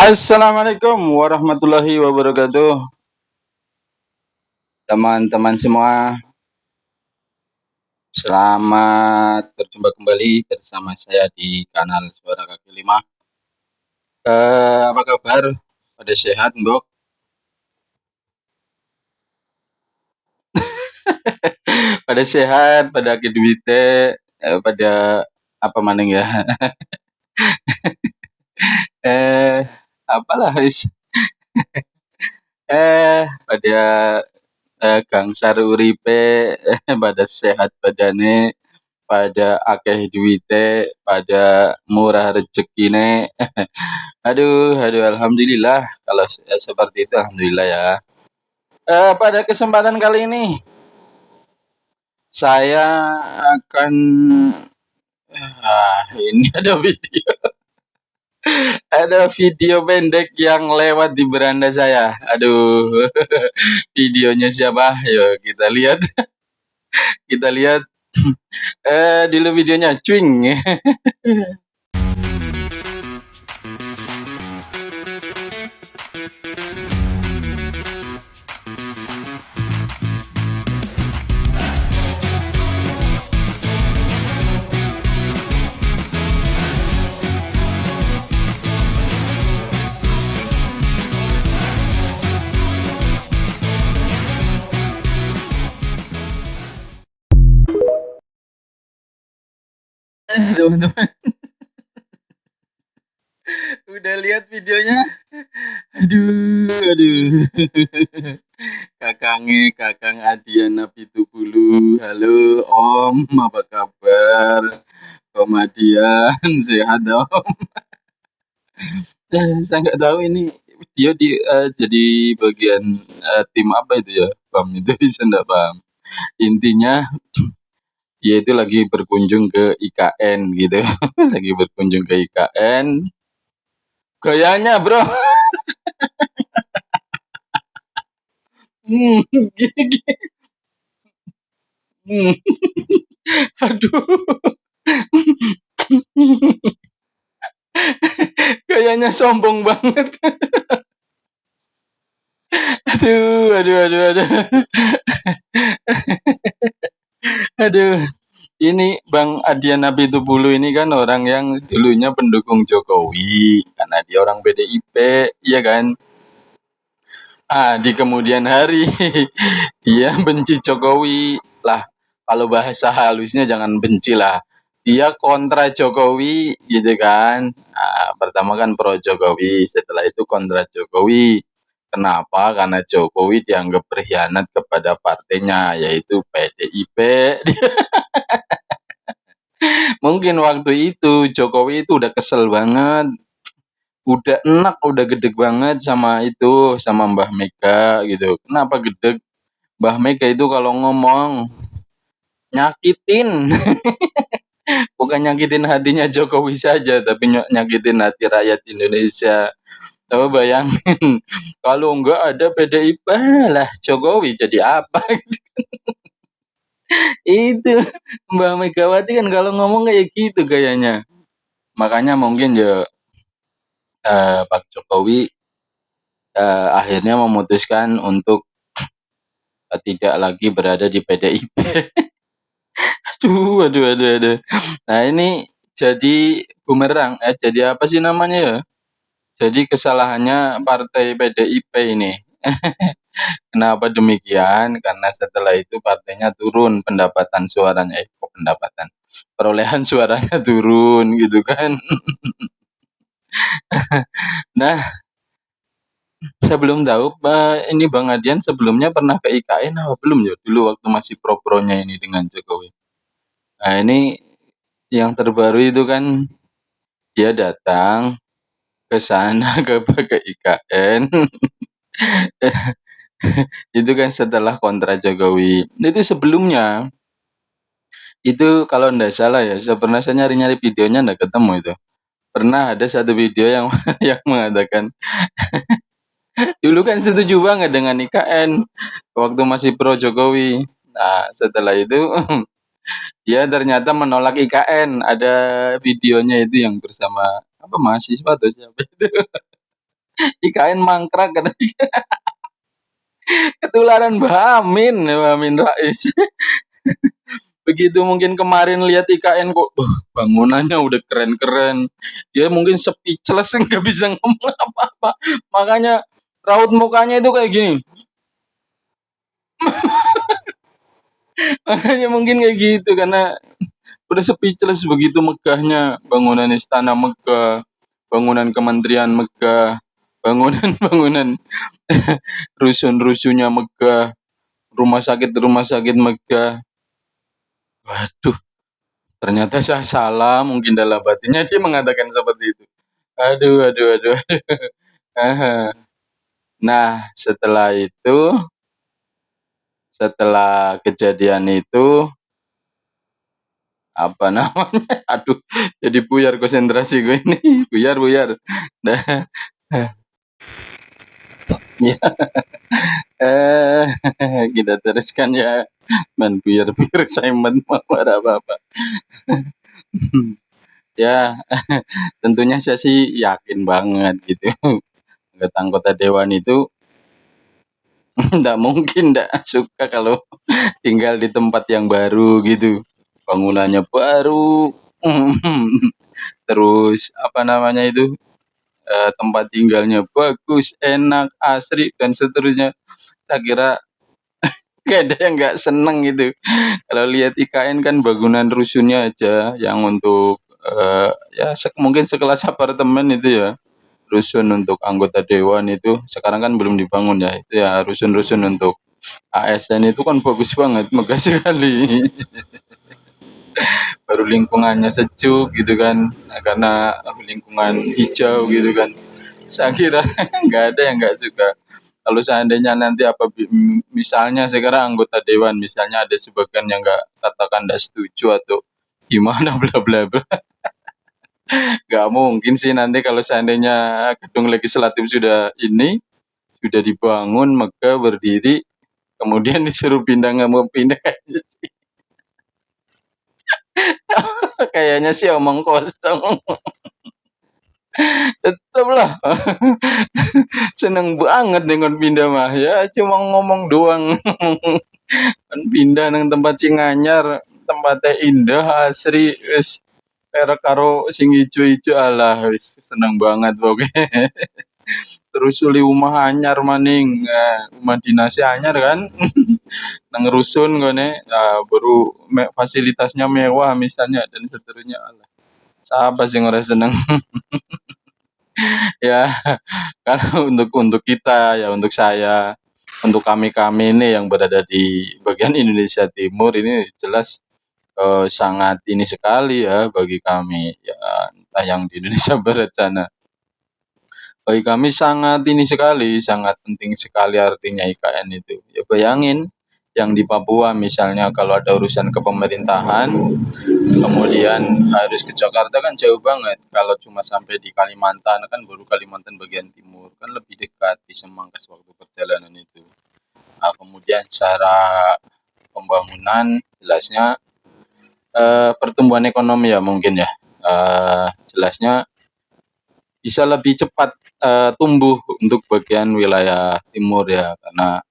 Assalamualaikum warahmatullahi wabarakatuh, teman-teman semua. Selamat berjumpa kembali bersama saya di kanal Suara Kaki Lima. Apa kabar? Pada sehat, Mbok? Pada sehat, pada kedua pada apa maning ya? eh, apalah wis. Pada gangsar uripe, pada sehat badane, pada akeh duite, pada murah rezekine. Aduh aduh, alhamdulillah kalau seperti itu, alhamdulillah ya. Pada kesempatan kali ini saya akan ini ada video pendek yang lewat di beranda saya. Aduh, videonya siapa? Ayo kita lihat, kita lihat. Dulu videonya, cuing. Teman-teman, udah lihat videonya? Aduh, aduh. Kakang Adiana Pitupulu. Halo Om, apa kabar? Om Adian, sehat Om? Saya nggak tahu ini dia jadi bagian tim apa itu ya, Bang? Itu bisa nggak paham. Intinya dia itu lagi berkunjung ke IKN gitu, lagi berkunjung ke IKN. Gayanya bro, gini gini. Hmm, aduh, gayanya sombong banget. Aduh, aduh, aduh, aduh. Aduh, ini Bang Adian Apitupulu ini kan orang yang dulunya pendukung Jokowi karena dia orang PDIP, iya kan? Di kemudian hari dia benci Jokowi lah. Kalau bahasa halusnya jangan benci lah. Dia kontra Jokowi gitu kan. Pertama kan pro Jokowi, setelah itu kontra Jokowi. Kenapa? Karena Jokowi dianggap berkhianat kepada partainya, yaitu PDIP. Mungkin waktu itu Jokowi itu udah kesel banget, udah enak, udah gedeg banget sama itu, sama Mbah Mega gitu. Kenapa gedeg? Mbah Mega itu kalau ngomong nyakitin, bukan nyakitin hatinya Jokowi saja, tapi nyakitin hati rakyat Indonesia. Coba bayangin, kalau enggak ada PDIP lah Jokowi jadi apa? Itu Mbak Megawati kan kalau ngomong kayak gitu gayanya. Makanya mungkin ya Pak Jokowi akhirnya memutuskan untuk tidak lagi berada di PDIP. Aduh, aduh, aduh, aduh. Nah ini jadi bumerang, jadi apa sih namanya ya? Jadi kesalahannya partai PDIP ini. Kenapa demikian? Karena setelah itu partainya turun pendapatan suaranya, kok pendapatan, perolehan suaranya turun gitu kan. Nah, saya belum tahu, ini Bang Adian sebelumnya pernah ke IKN apa belum ya? Dulu waktu masih pro-pronya ini dengan Jokowi. Nah ini yang terbaru itu kan dia datang ke sana ke IKN. Itu kan setelah kontra Jokowi. Itu sebelumnya itu kalau ndak salah ya, pernah saya nyari-nyari videonya ndak ketemu itu. Pernah ada satu video yang yang mengatakan dulu kan setuju banget dengan IKN waktu masih pro Jokowi. Nah, setelah itu dia ternyata menolak IKN. Ada videonya itu yang bersama apa mahasiswa atau siapa itu. IKN mangkrak katanya. Ketularan Mbah Amin Rais. Begitu mungkin kemarin lihat IKN kok, bangunannya udah keren-keren. Dia mungkin speechless nggak bisa ngomong apa-apa. Makanya raut mukanya itu kayak gini. Makanya mungkin kayak gitu karena udah speechless begitu megahnya bangunan istana megah, bangunan kementerian megah, bangunan-bangunan rusun-rusunnya megah, rumah sakit megah. Waduh, ternyata saya salah mungkin dalam batinnya dia mengatakan seperti itu. Aduh aduh aduh. Aha. Nah, setelah kejadian itu, apa namanya, aduh jadi buyar konsentrasi gue ini, buyar buyar. Nah, ya, eh, kita teruskan ya, man buyar-buyar Simon mau apa-apa. Ya, tentunya saya sih yakin banget gitu, anggota-anggota dewan itu nggak mungkin nggak suka kalau tinggal di tempat yang baru gitu, bangunannya baru, terus apa namanya itu, tempat tinggalnya bagus, enak, asri dan seterusnya. Saya kira nggak ada yang nggak seneng gitu. Kalau lihat IKN kan bangunan rusunnya aja yang untuk, ya mungkin sekelas apartemen itu ya, rusun untuk anggota dewan itu sekarang kan belum dibangun ya, itu ya rusun-rusun untuk ASN itu kan bagus banget, megah sekali. Baru lingkungannya sejuk gitu kan, nah, karena lingkungan hijau gitu kan. Saya kira nggak ada yang nggak suka. Kalau seandainya nanti misalnya sekarang anggota dewan misalnya ada sebagian yang nggak katakan nggak setuju atau gimana bla bla bla, nggak mungkin sih nanti kalau seandainya gedung legislatif sudah dibangun megah berdiri kemudian disuruh pindah nggak mau pindah. Kayaknya sih omong kosong. Tetaplah seneng banget dengan pindah mah ya cuma ngomong doang. Kan pindah nang tempat sing anyar, tempatnya indah, asri, wis perak karo sing ijo-ijo, alah wis seneng banget pokoknya. Terus uli omah anyar maning, omah dinasnya anyar kan, nang rusun kene, baru fasilitasnya mewah misalnya dan seterusnya, alah siapa sih ora seneng. Ya, karena untuk kita ya, untuk saya, untuk kami-kami ini yang berada di bagian Indonesia Timur ini jelas sangat ini sekali ya bagi kami, ya entah yang di Indonesia Barat sana. Bagi kami sangat ini sekali, sangat penting sekali artinya IKN itu. Ya bayangin yang di Papua misalnya kalau ada urusan kepemerintahan, kemudian harus ke Jakarta kan jauh banget. Kalau cuma sampai di Kalimantan kan baru Kalimantan bagian timur kan lebih dekat bisa memangkas waktu perjalanan itu. Nah, kemudian secara pembangunan jelasnya pertumbuhan ekonomi ya mungkin ya, jelasnya bisa lebih cepat tumbuh untuk bagian wilayah timur ya karena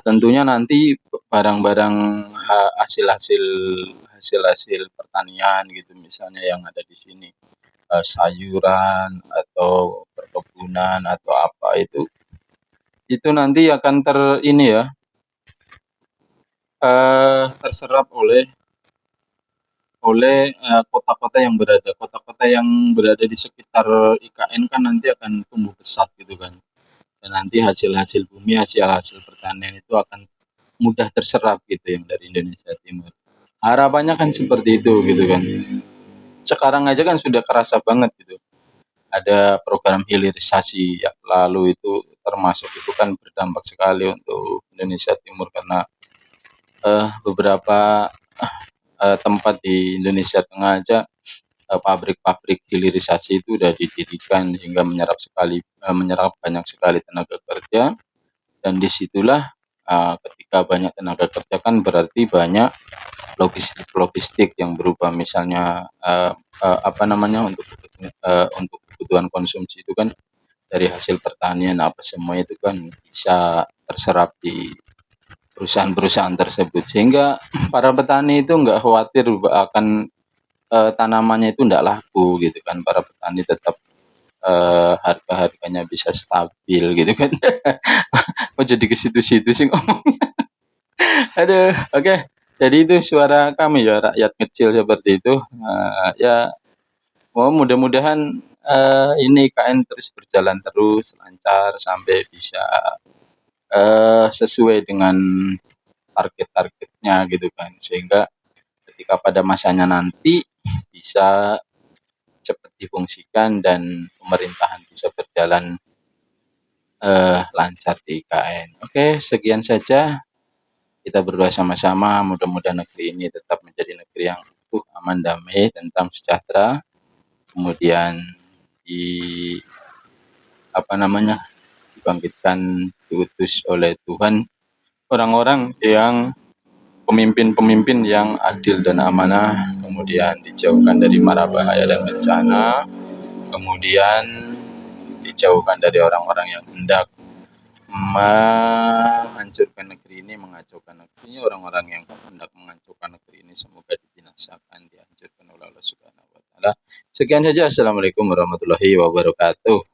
tentunya nanti barang-barang hasil-hasil hasil-hasil pertanian gitu misalnya yang ada di sini, sayuran atau perkebunan atau apa itu nanti akan ini ya, terserap oleh oleh, kota-kota yang berada di sekitar IKN kan nanti akan tumbuh pesat gitu kan, dan nanti hasil-hasil bumi, hasil-hasil pertanian itu akan mudah terserap gitu yang dari Indonesia Timur. Harapannya kan seperti itu gitu kan. Sekarang aja kan sudah kerasa banget gitu, ada program hilirisasi yang lalu itu termasuk itu kan berdampak sekali untuk Indonesia Timur karena, beberapa, tempat di Indonesia Tengah aja pabrik-pabrik hilirisasi itu udah didirikan hingga menyerap banyak sekali tenaga kerja dan disitulah ketika banyak tenaga kerja kan berarti banyak logistik-logistik yang berupa misalnya apa namanya untuk kebutuhan konsumsi itu kan dari hasil pertanian apa semua itu kan bisa terserap di perusahaan-perusahaan tersebut, sehingga para petani itu nggak khawatir akan tanamannya itu nggak laku gitu kan. Para petani tetap harga-harganya bisa stabil gitu kan. Oh jadi ke situ-situ sih ngomong. Aduh, oke. Jadi itu suara kami ya rakyat kecil seperti itu. Ya, mudah-mudahan ini KN terus berjalan terus lancar sampai bisa sesuai dengan target-targetnya gitu kan, sehingga ketika pada masanya nanti bisa cepat difungsikan dan pemerintahan bisa berjalan lancar di IKN. Oke, sekian saja. Kita berdoa sama-sama mudah-mudahan negeri ini tetap menjadi negeri yang utuh, aman, damai, tentram, sejahtera. Kemudian di apa namanya dibangkitkan, diutus oleh Tuhan orang-orang yang pemimpin-pemimpin yang adil dan amanah, kemudian dijauhkan dari mara bahaya dan bencana, kemudian dijauhkan dari orang-orang yang hendak menghancurkan negeri ini, mengacaukan negeri ini. Orang-orang yang hendak mengacaukan negeri ini semoga dibinasakan, dihancurkan oleh Allah Subhanahu wa taala. Sekian saja. Assalamualaikum warahmatullahi wabarakatuh.